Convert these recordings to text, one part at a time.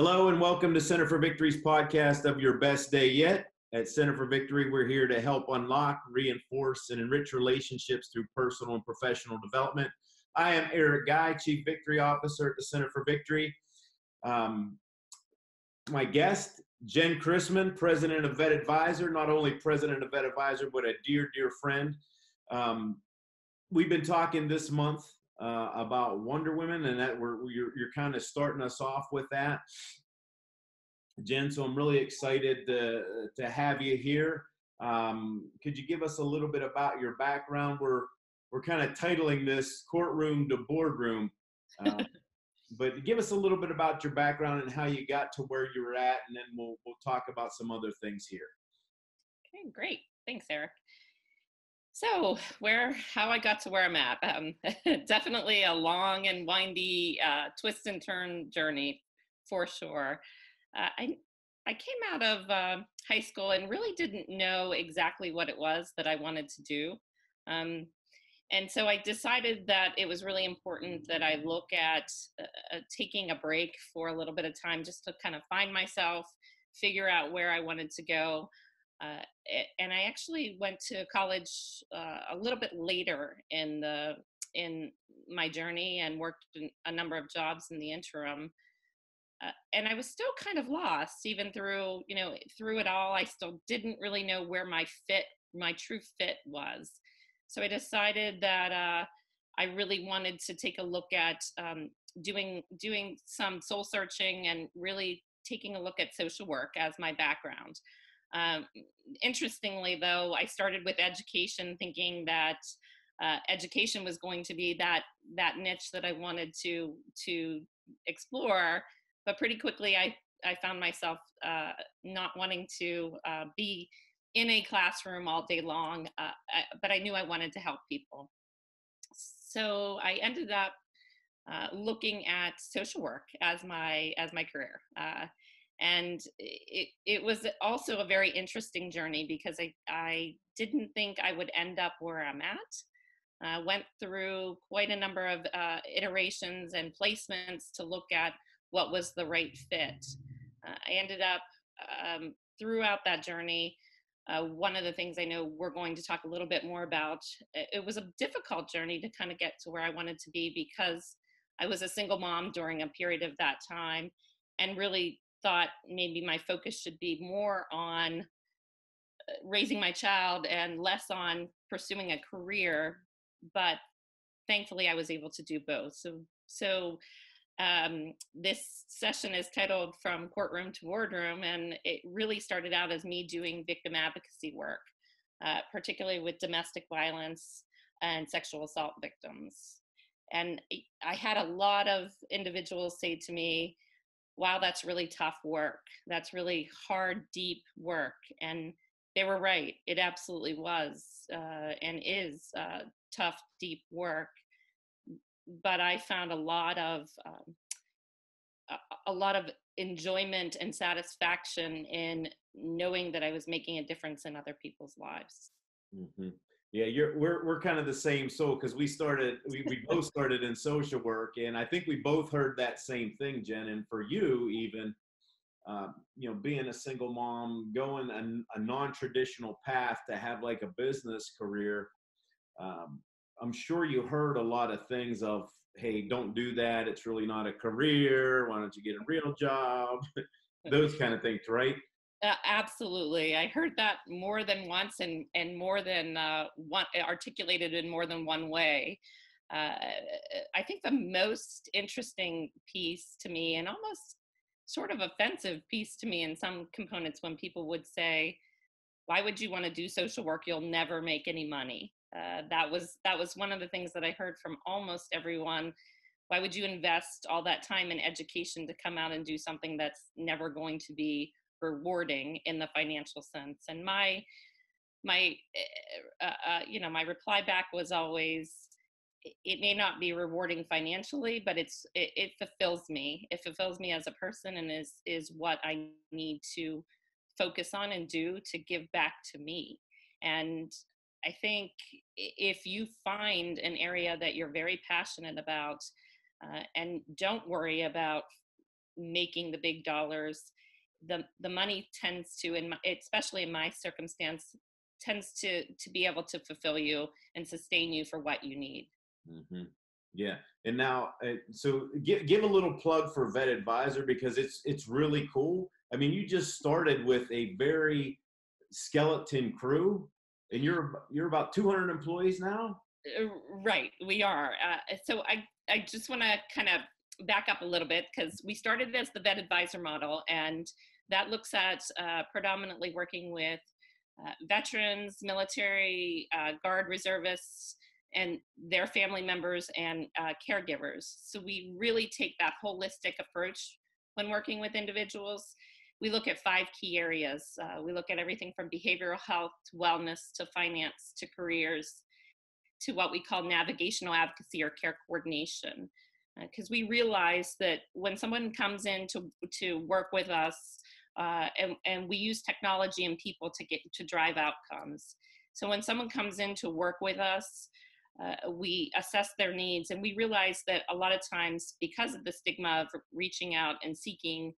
Hello and welcome to Center for Victory's podcast of Your Best Day Yet. At Center for Victory, we're here to help unlock, reinforce, and enrich relationships through personal and professional development. I am Eric Guy, Chief Victory Officer at the Center for Victory. My guest, Jenn Christman, President of VetAdvisor, not only President of VetAdvisor, but a dear, dear friend. We've been talking this month about Wonder Women, and that you're kind of starting us off with that, Jenn. So I'm really excited to have you here. Could you give us a little bit about your background? We're kind of titling this Courtroom to Boardroom, but give us a little bit about your background and how you got to where you were at, and then we'll talk about some other things here. Okay, great. Thanks, Eric. So how I got to where I'm at, definitely a long and windy twist and turn journey for sure. I came out of high school and really didn't know exactly what it was that I wanted to do. And so I decided that it was really important that I look at taking a break for a little bit of time just to kind of find myself, figure out where I wanted to go. And I actually went to college a little bit later in my journey and worked in a number of jobs in the interim. And I was still kind of lost, even through it all. I still didn't really know where my true fit was. So I decided that I really wanted to take a look at doing some soul searching and really taking a look at social work as my background. Interestingly, though, I started with education, thinking that education was going to be that niche that I wanted to explore. But pretty quickly, I found myself not wanting to be in a classroom all day long, but I knew I wanted to help people. So I ended up looking at social work as my career. And it was also a very interesting journey because I didn't think I would end up where I'm at. Went through quite a number of iterations and placements to look at what was the right fit. I ended up throughout that journey. One of the things I know we're going to talk a little bit more about, it was a difficult journey to kind of get to where I wanted to be because I was a single mom during a period of that time and really thought maybe my focus should be more on raising my child and less on pursuing a career. But thankfully I was able to do both. So this session is titled From Courtroom to Boardroom, and it really started out as me doing victim advocacy work, particularly with domestic violence and sexual assault victims. And I had a lot of individuals say to me, wow, that's really tough work. That's really hard, deep work. And they were right. It absolutely was and is tough, deep work. But I found a lot of enjoyment and satisfaction in knowing that I was making a difference in other people's lives. Mm-hmm. Yeah, we're kind of the same soul because we both started in social work, and I think we both heard that same thing, Jenn. And for you, even being a single mom, going a non-traditional path to have like a business career, I'm sure you heard a lot of things of, hey, don't do that. It's really not a career. Why don't you get a real job? Those kind of things, right? Absolutely. I heard that more than once and more than one, articulated in more than one way. I think the most interesting piece to me, and almost sort of offensive piece to me in some components, when people would say, why would you want to do social work? You'll never make any money. That was one of the things that I heard from almost everyone. Why would you invest all that time in education to come out and do something that's never going to be rewarding in the financial sense? And my reply back was always, it may not be rewarding financially, but it fulfills me. It fulfills me as a person, and is what I need to focus on and do to give back to me. And I think if you find an area that you're very passionate about, and don't worry about making the big dollars, the money tends to, especially in my circumstance, tends to be able to fulfill you and sustain you for what you need. Hmm. Yeah. And now, so give a little plug for VetAdvisor, because it's really cool. I mean, you just started with a very skeleton crew, and you're about 200 employees now. Uh, Right, we are. So I just want to kind of back up a little bit, because we started as the VetAdvisor model, and that looks at predominantly working with veterans, military, guard reservists, and their family members and caregivers. So we really take that holistic approach when working with individuals. We look at 5 key areas. We look at everything from behavioral health to wellness to finance to careers to what we call navigational advocacy or care coordination. Because we realize that when someone comes in to work with us, and we use technology and people to drive outcomes. So when someone comes in to work with us, we assess their needs, and we realize that a lot of times, because of the stigma of reaching out and seeking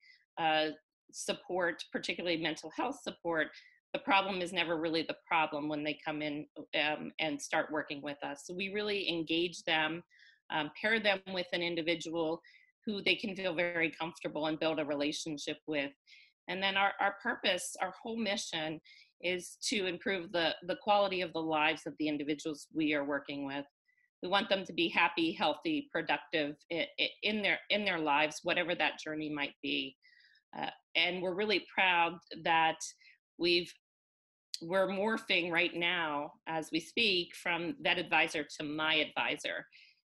support, particularly mental health support, the problem is never really the problem when they come in and start working with us. So we really engage them, pair them with an individual who they can feel very comfortable and build a relationship with. And then our purpose, our whole mission, is to improve the quality of the lives of the individuals we are working with. We want them to be happy, healthy, productive in their lives, whatever that journey might be. And we're really proud that we're morphing right now as we speak from VetAdvisor to MyAdvisor.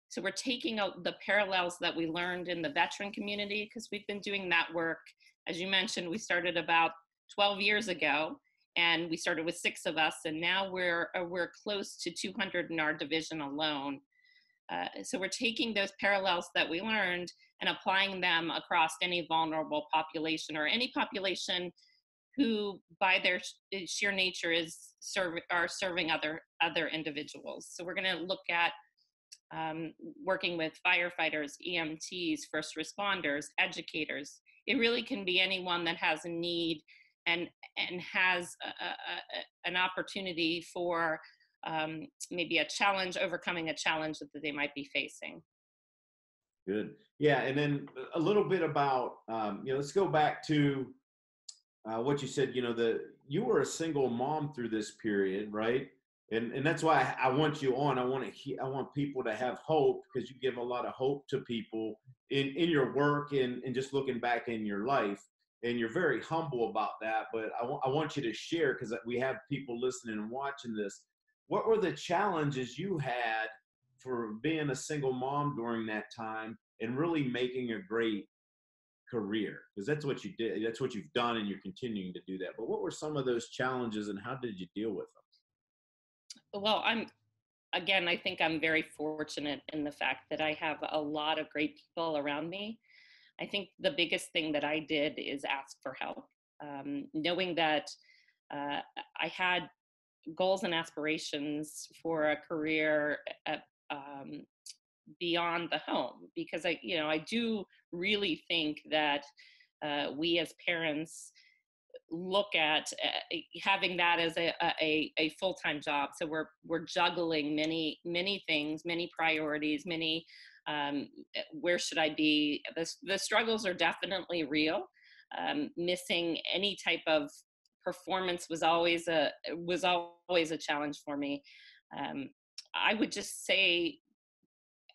So we're taking out the parallels that we learned in the veteran community, because we've been doing that work. As you mentioned, we started about 12 years ago, and we started with 6 of us, and now we're close to 200 in our division alone. So we're taking those parallels that we learned and applying them across any vulnerable population, or any population who, by their sheer nature, are serving other individuals. So we're going to look at working with firefighters, EMTs, first responders, educators. It really can be anyone that has a need and has an opportunity for maybe a challenge, overcoming a challenge that they might be facing. Good. Yeah. And then a little bit about, let's go back to what you said. You were a single mom through this period, right? And that's why I want you on. I want people to have hope, because you give a lot of hope to people in your work and just looking back in your life. And you're very humble about that. But I want you to share, because we have people listening and watching this. What were the challenges you had for being a single mom during that time and really making a great career? Because that's what you did. That's what you've done, and you're continuing to do that. But what were some of those challenges, and how did you deal with them? Well, I think I'm very fortunate in the fact that I have a lot of great people around me. I think the biggest thing that I did is ask for help, knowing that I had goals and aspirations for a career beyond the home, because I do really think that we as parents look at having that as a full-time job. So we're juggling many things, many priorities, many where should I be? The struggles are definitely real. Missing any type of performance was always a challenge for me. I would just say,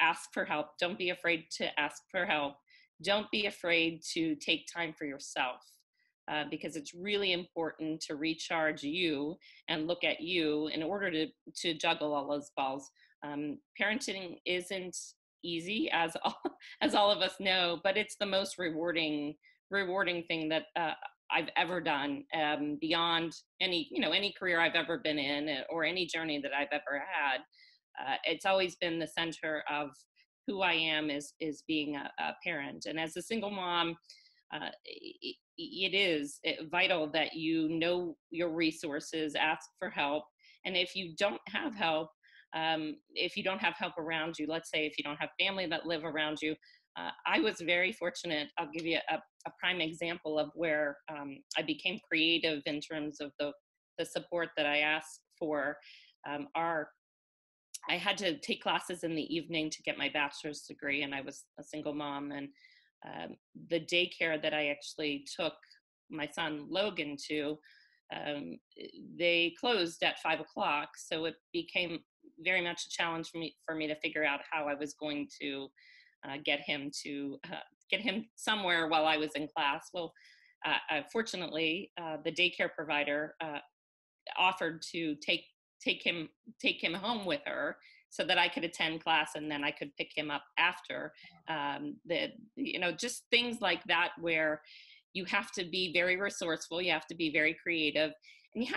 ask for help. Don't be afraid to ask for help. Don't be afraid to take time for yourself. Because it's really important to recharge you and look at you in order to juggle all those balls. Parenting isn't easy, as all of us know, but it's the most rewarding thing that I've ever done, beyond any career I've ever been in, or any journey that I've ever had. It's always been the center of who I am, is being a parent. And as a single mom, it is vital that you know your resources, ask for help. And if you don't have help, around you, let's say if you don't have family that live around you, I was very fortunate. I'll give you a prime example of where I became creative in terms of the support that I asked for. I had to take classes in the evening to get my bachelor's degree, and I was a single mom. And the daycare that I actually took my son Logan to, they closed at 5 o'clock. So it became very much a challenge for me to figure out how I was going to get him somewhere while I was in class. Well, fortunately, the daycare provider offered to take him home with her so that I could attend class and then I could pick him up after. Just things like that where you have to be very resourceful, you have to be very creative, and you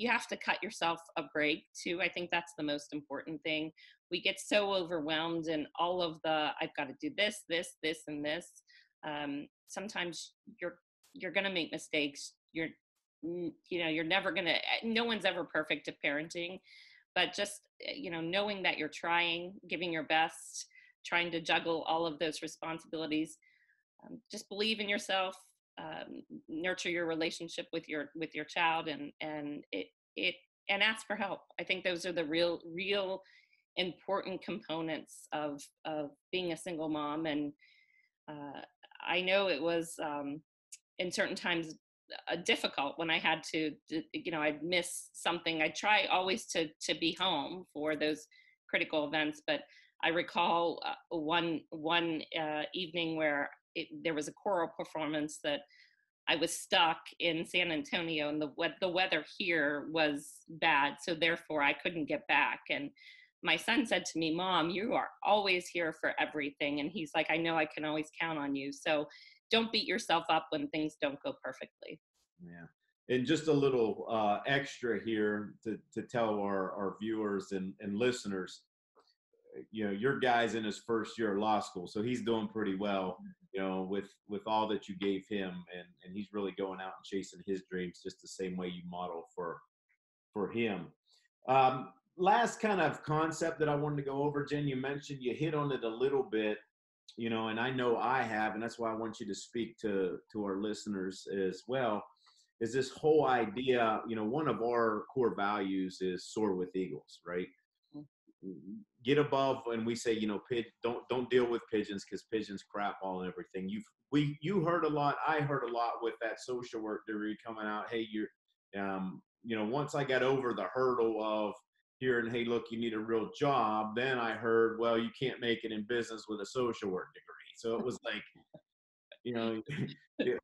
have to cut yourself a break too. I think that's the most important thing. We get so overwhelmed in all of I've got to do this, and this. Sometimes you're going to make mistakes. You're never going to, no one's ever perfect at parenting, but just, knowing that you're trying, giving your best, trying to juggle all of those responsibilities. Just believe in yourself, nurture your relationship with your child, and ask for help. I think those are the real important components of being a single mom. And I know it was in certain times difficult when I had to, I'd miss something. I try always to be home for those critical events, but I recall one evening where there was a choral performance that I was stuck in San Antonio, and the weather here was bad, so therefore I couldn't get back. And my son said to me, "Mom, you are always here for everything." And he's like, "I know, I can always count on you. So don't beat yourself up when things don't go perfectly." Yeah. And just a little extra here to tell our viewers and listeners, your guy's in his first year of law school, so he's doing pretty well, with all that you gave him, and he's really going out and chasing his dreams just the same way you model for him. Last kind of concept that I wanted to go over, Jen, you mentioned, you hit on it a little bit, and I know I have, and that's why I want you to speak to our listeners as well, is this whole idea, one of our core values is soar with eagles, right? Get above, and we say, don't deal with pigeons, because pigeons crap all and everything. You heard a lot, I heard a lot with that social work degree coming out. Hey, once I got over the hurdle of hearing, hey, look, you need a real job, then I heard, well, you can't make it in business with a social work degree. So it was like,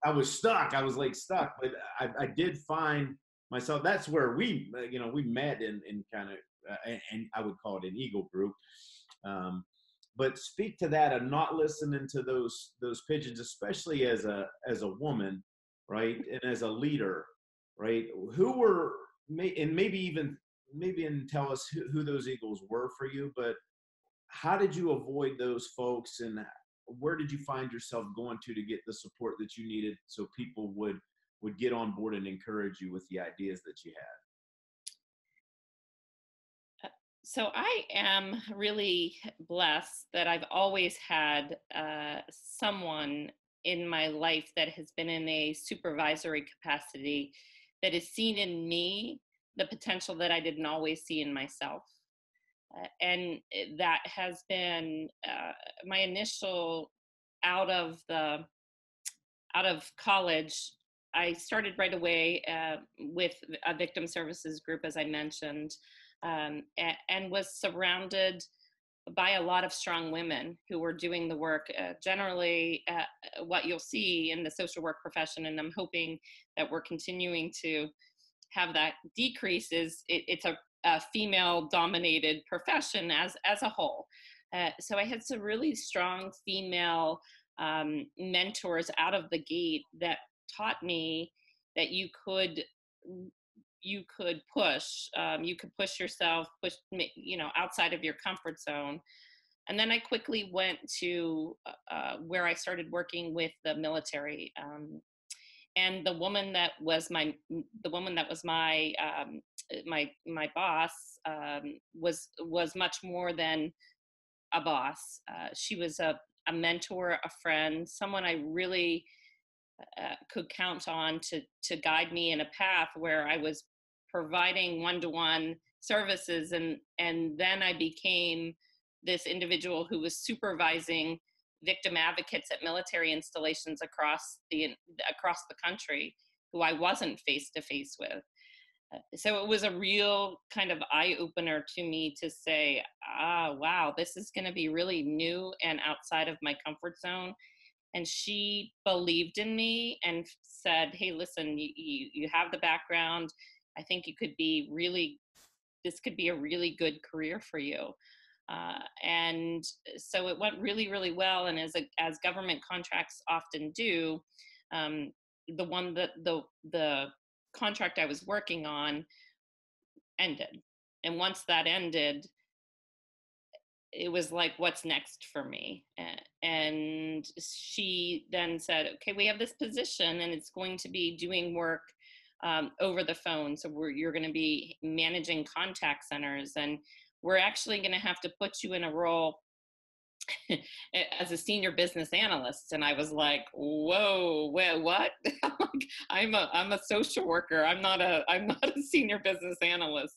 I was stuck. I was like stuck, but I did find myself. That's where we met in kind of, and I would call it an Eagle group. But speak to that of not listening to those pigeons, especially as a woman, right, and as a leader, right? Who were, and maybe tell us who those eagles were for you, but how did you avoid those folks, and where did you find yourself going to get the support that you needed so people would get on board and encourage you with the ideas that you had? So I am really blessed that I've always had someone in my life that has been in a supervisory capacity that has seen in me the potential that I didn't always see in myself. And that has been my initial out of college. I started right away with a victim services group, as I mentioned, and was surrounded by a lot of strong women who were doing the work. Generally, what you'll see in the social work profession, and I'm hoping that we're continuing to have that decrease, is it's a female-dominated profession as a whole. So I had some really strong female mentors out of the gate that taught me that you could push yourself, outside of your comfort zone. And then I quickly went to where I started working with the military. And the woman that was my boss was much more than a boss. She was a mentor, a friend, someone I really could count on to guide me in a path where I was providing one-to-one services, and then I became this individual who was supervising victim advocates at military installations across the country who I wasn't face to face with. So it was a real kind of eye opener to me to say, wow, this is going to be really new and outside of my comfort zone. And she believed in me and said, hey, listen, you have the background. I think this could be a really good career for you. And so it went really, really well. And as government contracts often do, the contract I was working on ended. And once that ended, it was like, what's next for me? And she then said, okay, we have this position and it's going to be doing work over the phone. So you're going to be managing contact centers, and we're actually going to have to put you in a role as a senior business analyst. And I was like, whoa, what? I'm a social worker. I'm not a senior business analyst.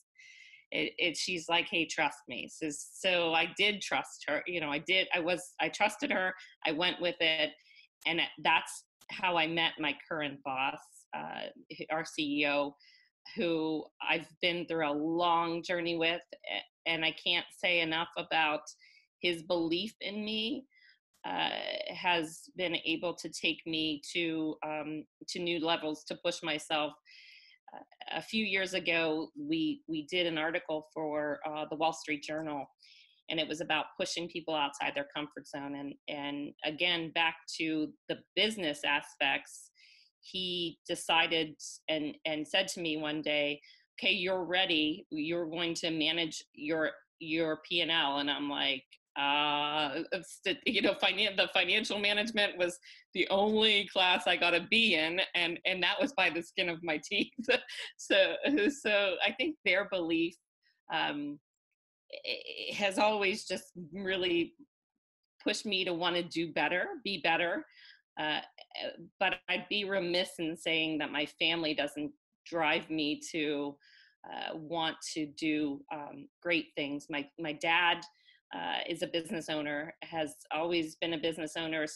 She's like, hey, trust me. So I did trust her. I trusted her. I went with it. And that's how I met my current boss, our CEO, who I've been through a long journey with. And I can't say enough about his belief in me. Has been able to take me to new levels, to push myself. A few years ago, we did an article for the Wall Street Journal, and it was about pushing people outside their comfort zone. And again, back to the business aspects, he decided and said to me one day, okay, you're ready. You're going to manage your P&L. And I'm like, the financial management was the only class I got a B in, and that was by the skin of my teeth. So I think their belief has always just really pushed me to want to do better, be better. But I'd be remiss in saying that my family doesn't drive me to want to do great things. My dad is a business owner, has always been a business owner,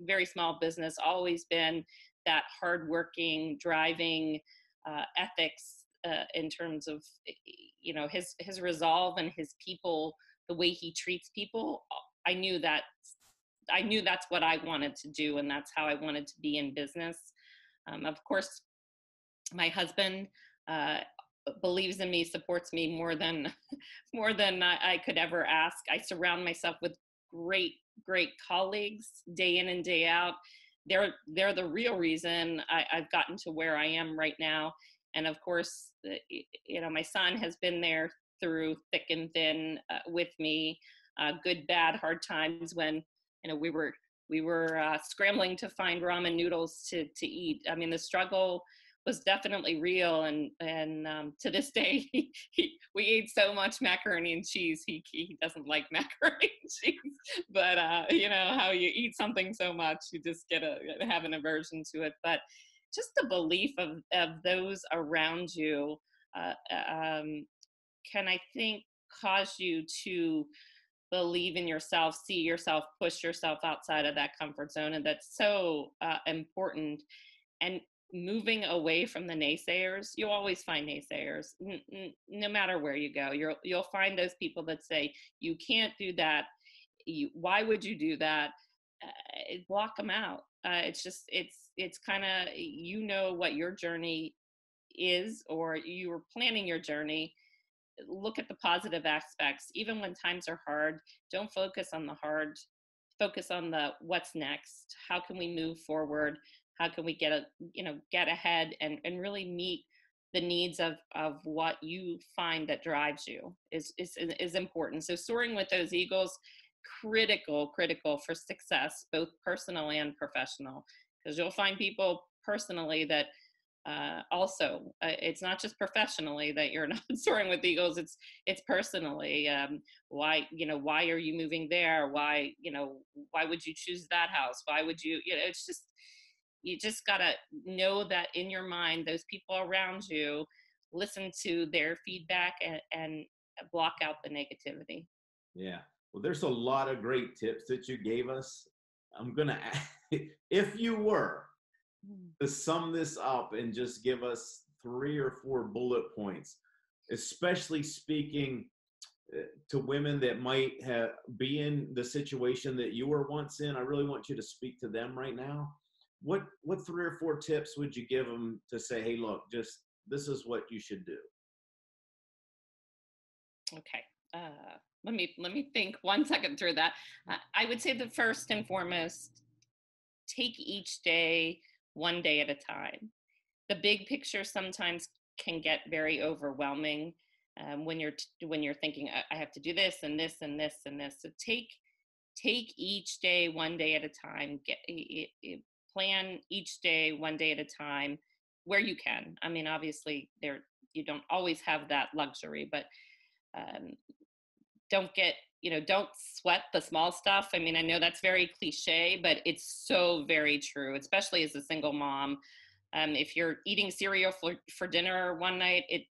very small business, always been that hardworking, driving ethics in terms of, his resolve and his people, the way he treats people. I knew that's what I wanted to do, and that's how I wanted to be in business. Of course, my husband believes in me, supports me more than I could ever ask. I surround myself with great colleagues day in and day out. They're the real reason I've gotten to where I am right now. And of course, my son has been there through thick and thin with me, good, bad, hard times when we were scrambling to find ramen noodles to eat. I mean, the struggle was definitely real, and to this day we ate so much macaroni and cheese. He doesn't like macaroni and cheese, but how you eat something so much, you just have an aversion to it. But just the belief of those around you can, I think, cause you to believe in yourself, see yourself, push yourself outside of that comfort zone, and that's so important. And moving away from the naysayers. You'll always find naysayers, no matter where you go. You'll find those people that say, you can't do that. Why would you do that? Block them out. It's kind of, what your journey is, or you were planning your journey. Look at the positive aspects. Even when times are hard, don't focus on the hard. Focus on the what's next. How can we move forward? How can we get ahead and really meet the needs of what you find that drives you is important. So soaring with those eagles, critical for success, both personal and professional, because you'll find people personally that Also, it's not just professionally that you're not soaring with eagles. It's personally. Why are you moving there? Why would you choose that house? Why would you? It's just, you just gotta know that in your mind, those people around you, listen to their feedback and block out the negativity. Yeah. Well, there's a lot of great tips that you gave us. I'm gonna if you were to sum this up and just give us 3 or 4 bullet points, especially speaking to women that might be in the situation that you were once in. I really want you to speak to them right now. What 3 or 4 tips would you give them to say, hey, look, just this is what you should do? Okay. Let me think 1 second through that. I would say the first and foremost, take each day one day at a time. The big picture sometimes can get very overwhelming when you're thinking, I have to do this and this and this and this. So take each day one day at a time. Plan each day one day at a time where you can. I mean, obviously you don't always have that luxury, but don't sweat the small stuff. I mean, I know that's very cliche, but it's so very true, especially as a single mom. If you're eating cereal for dinner one night, it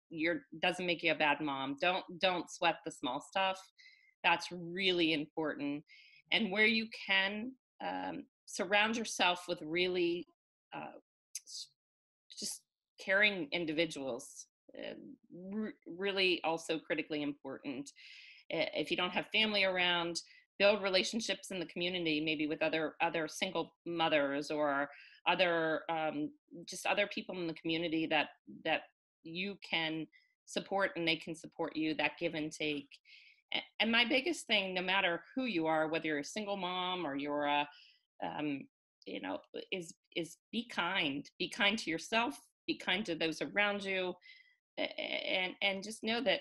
doesn't make you a bad mom. Don't sweat the small stuff. That's really important. And where you can, surround yourself with really just caring individuals. Really also critically important. If you don't have family around, build relationships in the community, maybe with other single mothers or other just other people in the community that you can support and they can support you, that give and take. And my biggest thing, no matter who you are, whether you're a single mom or you're a is be kind to yourself, be kind to those around you, and just know that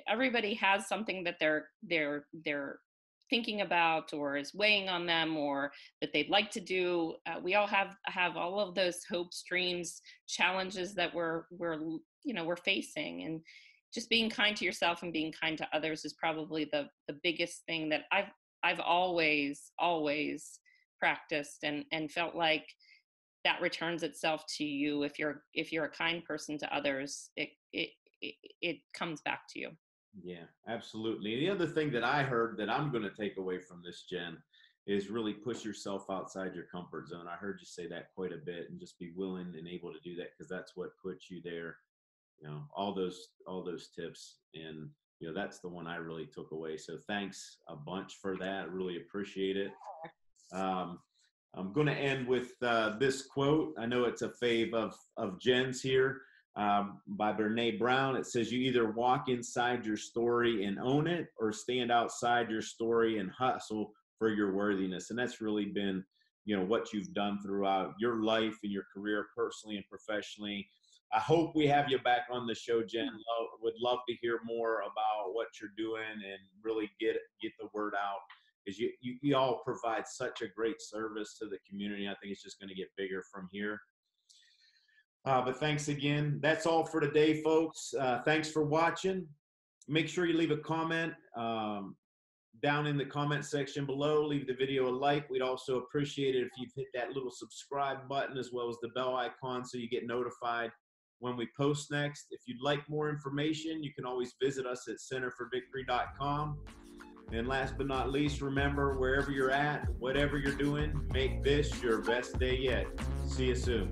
everybody has something that they're thinking about or is weighing on them or that they'd like to do. We all have all of those hopes, dreams, challenges that we're facing, and just being kind to yourself and being kind to others is probably the biggest thing that I've always practiced and felt like that returns itself to you. If you're a kind person to others, it comes back to you. Yeah, absolutely. The other thing that I heard that I'm going to take away from this, Jen, is really push yourself outside your comfort zone. I heard you say that quite a bit, and just be willing and able to do that, because that's what puts you there. All those tips, and that's the one I really took away. So thanks a bunch for that. I really appreciate it. I'm going to end with this quote. I know it's a fave of Jen's here, by Brene Brown. It says, you either walk inside your story and own it, or stand outside your story and hustle for your worthiness. And that's really been, what you've done throughout your life and your career, personally and professionally. I hope we have you back on the show, Jen. Would love to hear more about what you're doing and really get the word out, because you all provide such a great service to the community. I think it's just going to get bigger from here. But thanks again. That's all for today, folks. Thanks for watching. Make sure you leave a comment down in the comment section below. Leave the video a like. We'd also appreciate it if you've hit that little subscribe button as well as the bell icon, so you get notified when we post next. If you'd like more information, you can always visit us at centerforvictory.com. And last but not least, remember, wherever you're at, whatever you're doing, make this your best day yet. See you soon.